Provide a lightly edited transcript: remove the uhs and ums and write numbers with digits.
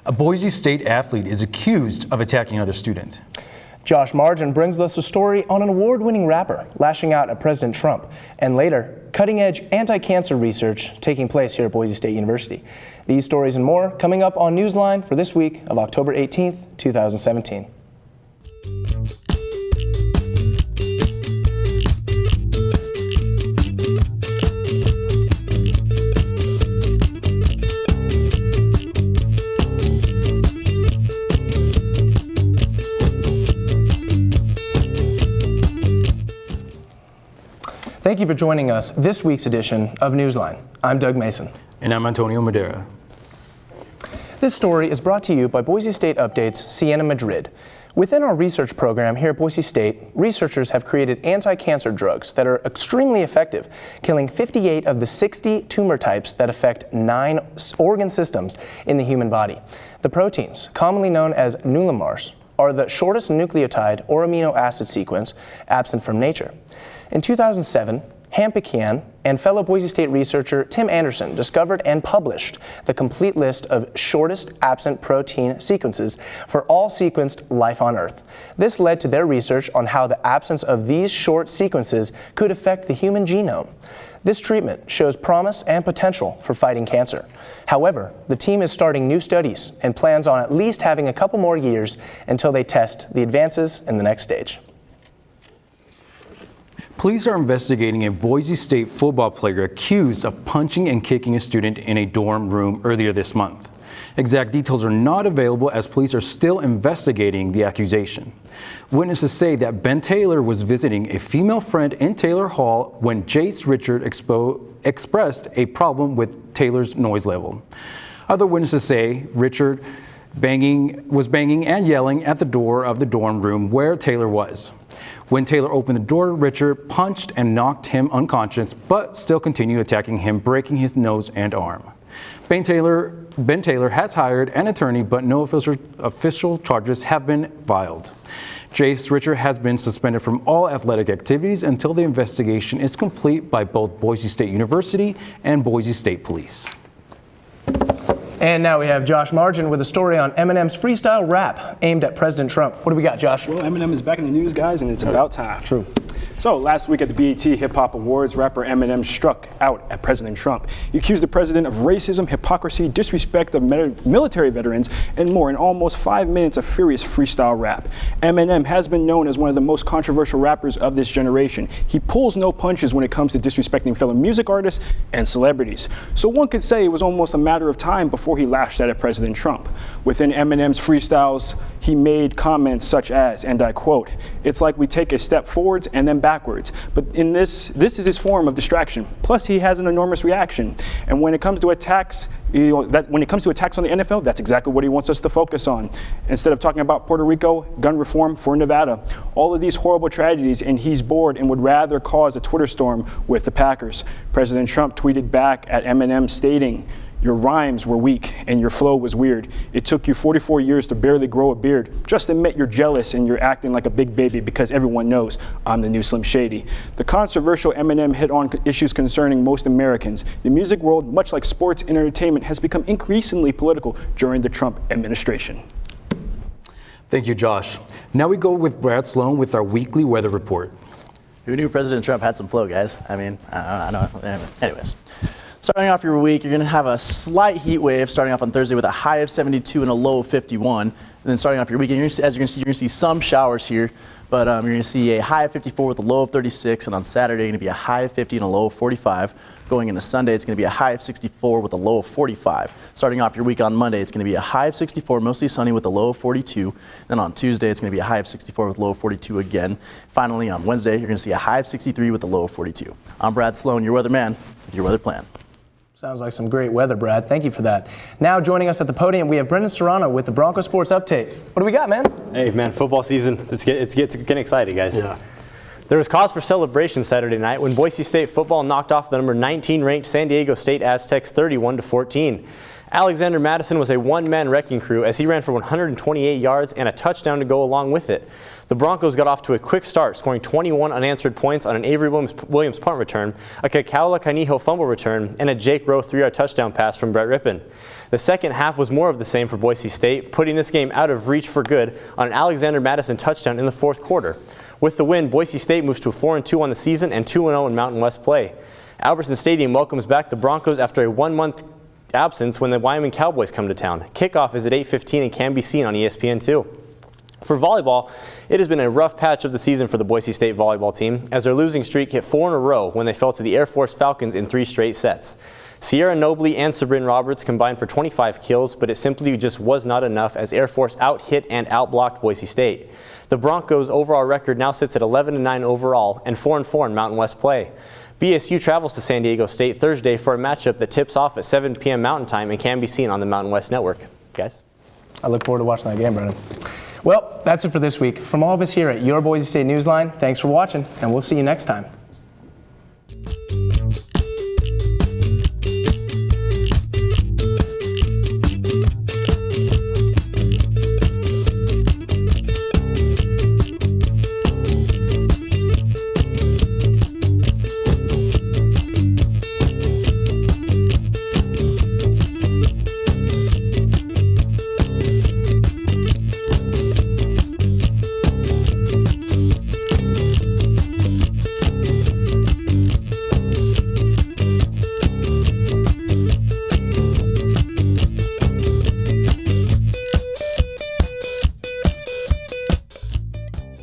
A Boise State athlete is accused of attacking another student. Josh Margin brings us a story on an award-winning rapper lashing out at President Trump, and later, cutting-edge anti-cancer research taking place here at Boise State University. These stories and more coming up on Newsline for this week of October 18th, 2017. Thank you for joining us this week's edition of Newsline. I'm Doug Mason. And I'm Antonio Madera. This story is brought to you by Boise State Update's Sienna Madrid. Within our research program here at Boise State, researchers have created anti-cancer drugs that are extremely effective, killing 58 of the 60 tumor types that affect 9 organ systems in the human body. The proteins, commonly known as nullimars, are the shortest nucleotide or amino acid sequence absent from nature. In 2007, Hampikian and fellow Boise State researcher Tim Anderson discovered and published the complete list of shortest absent protein sequences for all sequenced life on Earth. This led to their research on how the absence of these short sequences could affect the human genome. This treatment shows promise and potential for fighting cancer. However, the team is starting new studies and plans on at least having a couple more years until they test the advances in the next stage. Police are investigating a Boise State football player accused of punching and kicking a student in a dorm room earlier this month. Exact details are not available as police are still investigating the accusation. Witnesses say that Ben Taylor was visiting a female friend in Taylor Hall when Jace Richard expressed a problem with Taylor's noise level. Other witnesses say Richard was banging and yelling at the door of the dorm room where Taylor was. When Taylor opened the door, Richard punched and knocked him unconscious, but still continued attacking him, breaking his nose and arm. Ben Taylor has hired an attorney, but no official charges have been filed. Jace Richard has been suspended from all athletic activities until the investigation is complete by both Boise State University and Boise State Police. And now we have Josh Margin with a story on Eminem's freestyle rap aimed at President Trump. What do we got, Josh? Well, Eminem is back in the news, guys, and it's about time. True. So, last week at the BET Hip Hop Awards, rapper Eminem struck out at President Trump. He accused the president of racism, hypocrisy, disrespect of military veterans, and more in almost 5 minutes of furious freestyle rap. Eminem has been known as one of the most controversial rappers of this generation. He pulls no punches when it comes to disrespecting fellow music artists and celebrities. So one could say it was almost a matter of time before he lashed out at President Trump. Within Eminem's freestyles, he made comments such as, and I quote, "It's like we take a step forwards and then backwards." But in this is his form of distraction. Plus, he has an enormous reaction. And when it comes to attacks, when it comes to attacks on the NFL, that's exactly what he wants us to focus on. Instead of talking about Puerto Rico, gun reform for Nevada, all of these horrible tragedies, and he's bored and would rather cause a Twitter storm with the Packers. President Trump tweeted back at Eminem stating, "Your rhymes were weak and your flow was weird. It took you 44 years to barely grow a beard. Just admit you're jealous and you're acting like a big baby because everyone knows I'm the new Slim Shady." The controversial Eminem hit on issues concerning most Americans. The music world, much like sports and entertainment, has become increasingly political during the Trump administration. Thank you, Josh. Now we go with Brad Sloan with our weekly weather report. Who knew President Trump had some flow, guys? I mean, I don't know. Anyways. Starting off your week, you're going to have a slight heat wave starting off on Thursday with a high of 72 and a low of 51. And then starting off your weekend, you're going to see some showers here, but you're going to see a high of 54 with a low of 36. And on Saturday, going to be a high of 50 and a low of 45. Going into Sunday, it's going to be a high of 64 with a low of 45. Starting off your week on Monday, it's going to be a high of 64, mostly sunny with a low of 42. Then on Tuesday, it's going to be a high of 64 with a low of 42 again. Finally, on Wednesday, you're going to see a high of 63 with a low of 42. I'm Brad Sloan, your weatherman, with your weather plan. Sounds like some great weather, Brad. Thank you for that. Now joining us at the podium, we have Brendan Serrano with the Bronco Sports Update. What do we got, man? Hey, man, football season, it's getting exciting, guys. Yeah. There was cause for celebration Saturday night when Boise State football knocked off the number 19 ranked San Diego State Aztecs 31-14. Alexander Madison was a one-man wrecking crew as he ran for 128 yards and a touchdown to go along with it. The Broncos got off to a quick start, scoring 21 unanswered points on an Avery Williams punt return, a Kakaula Kaniho fumble return, and a Jake Rowe 3-yard touchdown pass from Brett Rippon. The second half was more of the same for Boise State, putting this game out of reach for good on an Alexander Madison touchdown in the fourth quarter. With the win, Boise State moves to 4-2 on the season and 2-0 in Mountain West play. Albertson Stadium welcomes back the Broncos after a one-month absence when the Wyoming Cowboys come to town. Kickoff is at 8:15 and can be seen on ESPN2. For volleyball, it has been a rough patch of the season for the Boise State volleyball team as their losing streak hit 4 in a row when they fell to the Air Force Falcons in 3 straight sets. Sierra Nobley and Sabrina Roberts combined for 25 kills, but it simply just was not enough as Air Force out-hit and out-blocked Boise State. The Broncos' overall record now sits at 11-9 overall and 4-4 in Mountain West play. BSU travels to San Diego State Thursday for a matchup that tips off at 7 p.m. Mountain Time and can be seen on the Mountain West Network. Guys? I look forward to watching that game, Brennan. Well, that's it for this week. From all of us here at your Boise State Newsline, thanks for watching, and we'll see you next time.